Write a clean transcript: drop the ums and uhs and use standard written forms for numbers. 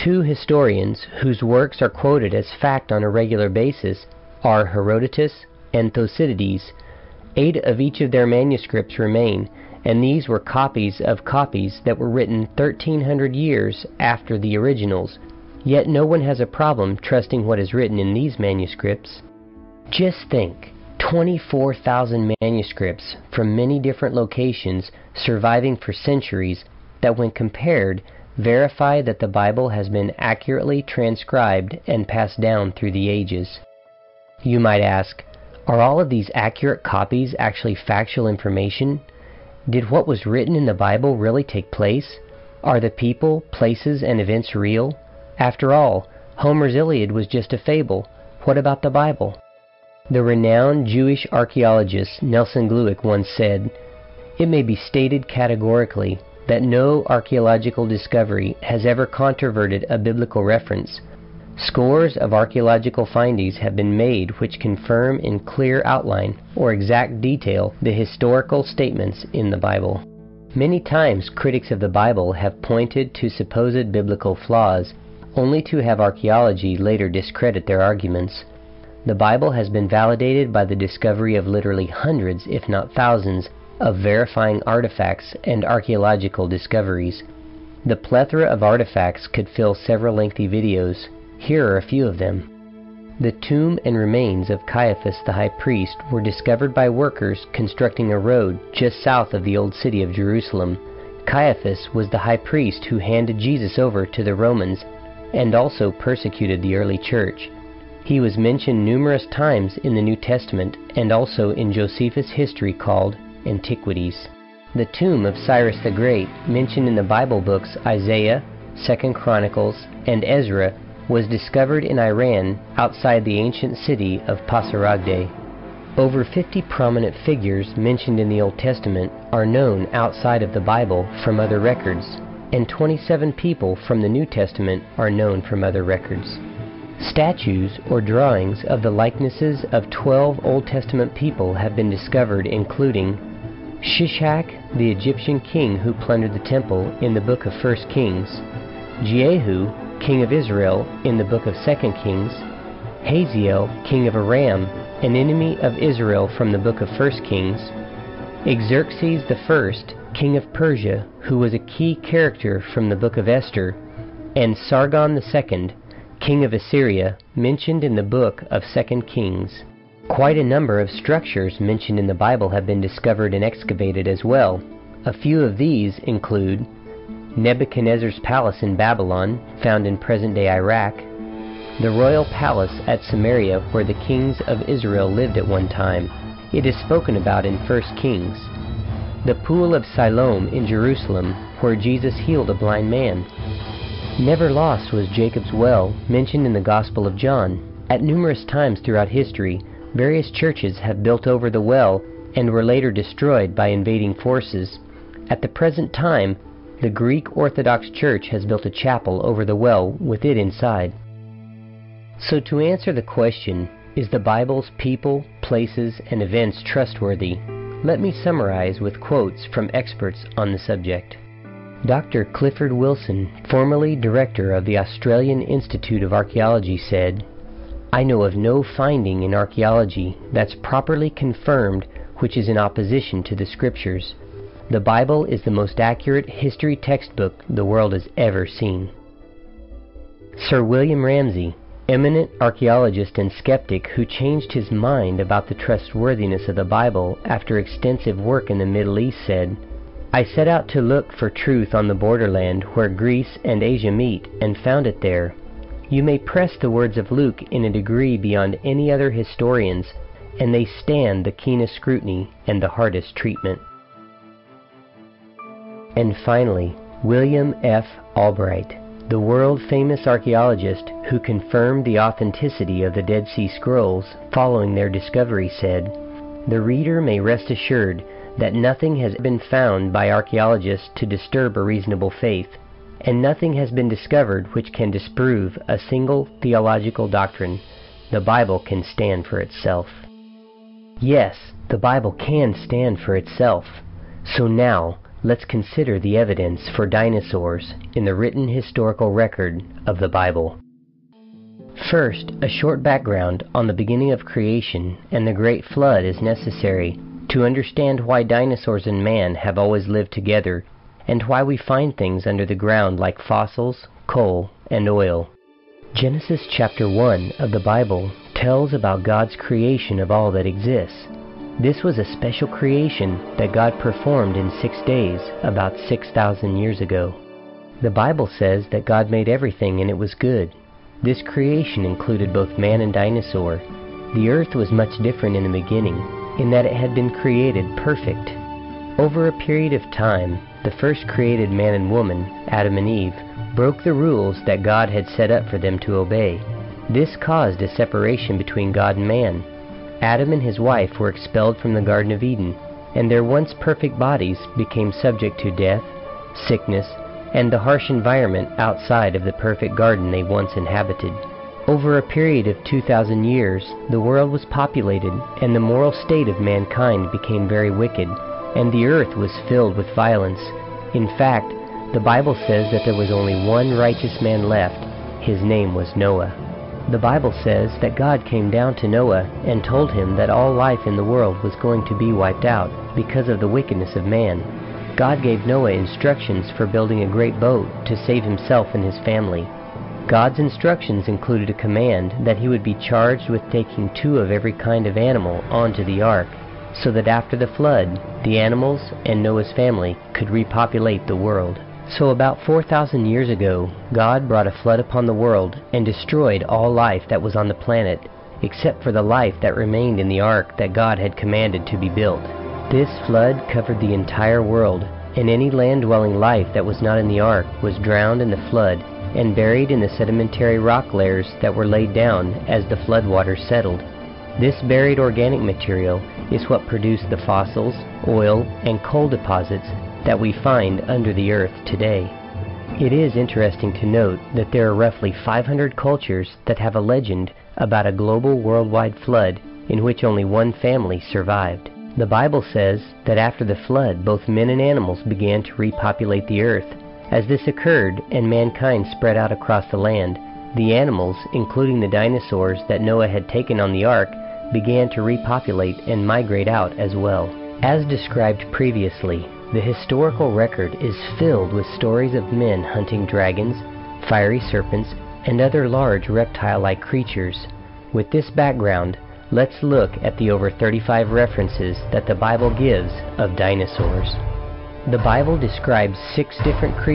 Two historians whose works are quoted as fact on a regular basis are Herodotus and Thucydides. 8 of each of their manuscripts remain, and these were copies of copies that were written 1,300 years after the originals. Yet no one has a problem trusting what is written in these manuscripts. Just think, 24,000 manuscripts from many different locations surviving for centuries that, when compared, verify that the Bible has been accurately transcribed and passed down through the ages. You might ask, are all of these accurate copies actually factual information? Did what was written in the Bible really take place? Are the people, places, and events real? After all, Homer's Iliad was just a fable. What about the Bible? The renowned Jewish archaeologist Nelson Glueck once said, "It may be stated categorically that no archaeological discovery has ever controverted a biblical reference. Scores of archaeological findings have been made which confirm in clear outline or exact detail the historical statements in the Bible." Many times critics of the Bible have pointed to supposed biblical flaws, only to have archaeology later discredit their arguments. The Bible has been validated by the discovery of literally hundreds, if not thousands, of verifying artifacts and archaeological discoveries. The plethora of artifacts could fill several lengthy videos. Here are a few of them. The tomb and remains of Caiaphas the high priest were discovered by workers constructing a road just south of the old city of Jerusalem. Caiaphas was the high priest who handed Jesus over to the Romans and also persecuted the early church. He was mentioned numerous times in the New Testament and also in Josephus' history called Antiquities. The tomb of Cyrus the Great, mentioned in the Bible books Isaiah, 2 Chronicles, and Ezra, was discovered in Iran outside the ancient city of Pasaragde. Over 50 prominent figures mentioned in the Old Testament are known outside of the Bible from other records, and 27 people from the New Testament are known from other records. Statues or drawings of the likenesses of 12 Old Testament people have been discovered, including Shishak, the Egyptian king who plundered the temple, in the book of 1 Kings, Jehu, king of Israel, in the book of 2 Kings, Hazael, king of Aram, an enemy of Israel, from the book of 1 Kings, Xerxes I, king of Persia, who was a key character from the book of Esther, and Sargon II, king of Assyria, mentioned in the book of 2 Kings. Quite a number of structures mentioned in the Bible have been discovered and excavated as well. A few of these include Nebuchadnezzar's palace in Babylon, found in present-day Iraq, the royal palace at Samaria where the kings of Israel lived at one time. It is spoken about in 1 Kings. The pool of Siloam in Jerusalem, where Jesus healed a blind man. Never lost was Jacob's well, mentioned in the Gospel of John. At numerous times throughout history, various churches have built over the well and were later destroyed by invading forces. At the present time, the Greek Orthodox Church has built a chapel over the well with it inside. So to answer the question, is the Bible's people, places, and events trustworthy? Let me summarize with quotes from experts on the subject. Dr. Clifford Wilson, formerly director of the Australian Institute of Archaeology, said, "I know of no finding in archaeology that's properly confirmed which is in opposition to the Scriptures. The Bible is the most accurate history textbook the world has ever seen." Sir William Ramsay, eminent archaeologist and skeptic who changed his mind about the trustworthiness of the Bible after extensive work in the Middle East, said, "I set out to look for truth on the borderland where Greece and Asia meet, and found it there. You may press the words of Luke in a degree beyond any other historians, and they stand the keenest scrutiny and the hardest treatment." And finally, William F. Albright, the world-famous archaeologist who confirmed the authenticity of the Dead Sea Scrolls following their discovery, said, "The reader may rest assured that nothing has been found by archaeologists to disturb a reasonable faith, and nothing has been discovered which can disprove a single theological doctrine. The Bible can stand for itself." Yes, the Bible can stand for itself. So now, let's consider the evidence for dinosaurs in the written historical record of the Bible. First, a short background on the beginning of creation and the Great Flood is necessary to understand why dinosaurs and man have always lived together and why we find things under the ground like fossils, coal, and oil. Genesis chapter 1 of the Bible tells about God's creation of all that exists. This was a special creation that God performed in 6 days about 6,000 years ago. The Bible says that God made everything and it was good. This creation included both man and dinosaur. The earth was much different in the beginning, in that it had been created perfect. Over a period of time, the first created man and woman, Adam and Eve, broke the rules that God had set up for them to obey. This caused a separation between God and man. Adam and his wife were expelled from the Garden of Eden, and their once perfect bodies became subject to death, sickness, and the harsh environment outside of the perfect garden they once inhabited. Over a period of 2,000 years, the world was populated, and the moral state of mankind became very wicked, and the earth was filled with violence. In fact, the Bible says that there was only one righteous man left. His name was Noah. The Bible says that God came down to Noah and told him that all life in the world was going to be wiped out because of the wickedness of man. God gave Noah instructions for building a great boat to save himself and his family. God's instructions included a command that he would be charged with taking 2 of every kind of animal onto the ark, so that after the flood, the animals and Noah's family could repopulate the world. So about 4,000 years ago, God brought a flood upon the world and destroyed all life that was on the planet, except for the life that remained in the ark that God had commanded to be built. This flood covered the entire world, and any land-dwelling life that was not in the ark was drowned in the flood and buried in the sedimentary rock layers that were laid down as the floodwaters settled. This buried organic material is what produced the fossils, oil, and coal deposits that we find under the earth today. It is interesting to note that there are roughly 500 cultures that have a legend about a global worldwide flood in which only one family survived. The Bible says that after the flood, both men and animals began to repopulate the earth. As this occurred and mankind spread out across the land, the animals, including the dinosaurs that Noah had taken on the ark, began to repopulate and migrate out as well. As described previously, the historical record is filled with stories of men hunting dragons, fiery serpents, and other large reptile-like creatures. With this background, let's look at the over 35 references that the Bible gives of dinosaurs. The Bible describes 6 different creatures